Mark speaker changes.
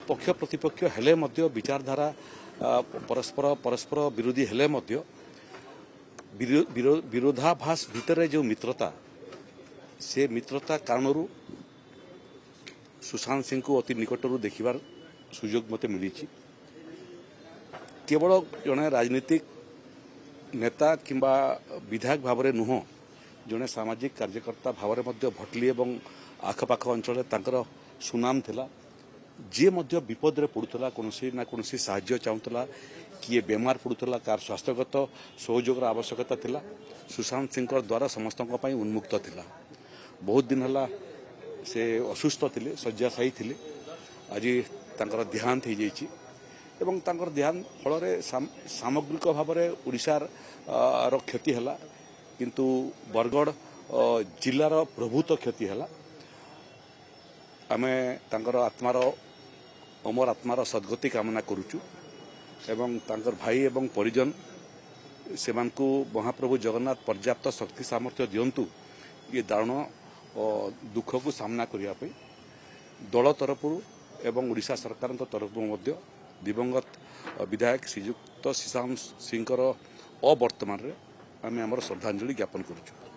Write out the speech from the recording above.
Speaker 1: पक्ष प्रतिपक्ष हेले मध्य विचारधारा परस्पर परस्पर विरोधी हेले मध्य विरोधाभास भितर जो मित्रता से मित्रता कारण सुशांत सिंह को अति निकटरू देखिबार सुजोग मते मिली। केवल जड़े राजनीतिक नेता किंबा विधायक भाव में नुह जड़े सामाजिक कार्यकर्ता भाव में भटली और आखपाख अंचल सुनाम थिला। जी विपद पड़ूला कौन ना कौन साहाय्य चाहूला किए बेमार पड़ूला कार स्वास्थ्यगत सहयोग आवश्यकता थिला सुशांत सिंह द्वारा समस्त उन्मुक्त थिला। बहुत दिन है से असुस्थ थे शय्याशायी थे आज देहांत हो जाइए एवं तांकर देहांत फल सामग्रिक भाव में ओडिशार क्षति है किंतु बरगढ़ जिलार प्रभुत क्षति है। आमे तांकर आत्मार अमर आत्मार सद्गति कामना करुचु एवं तांकर भाई एवं परिजन से महाप्रभु जगन्नाथ पर्याप्त शक्ति सामर्थ्य दिंतु ये दारुण दुख को सामना करने दल तरफ एवं ओडिशा सरकार तरफ दिवंगत विधायक श्रीजुक्त सुशांत सिंह अवर्तमान आम श्रद्धांजलि ज्ञापन करुचु।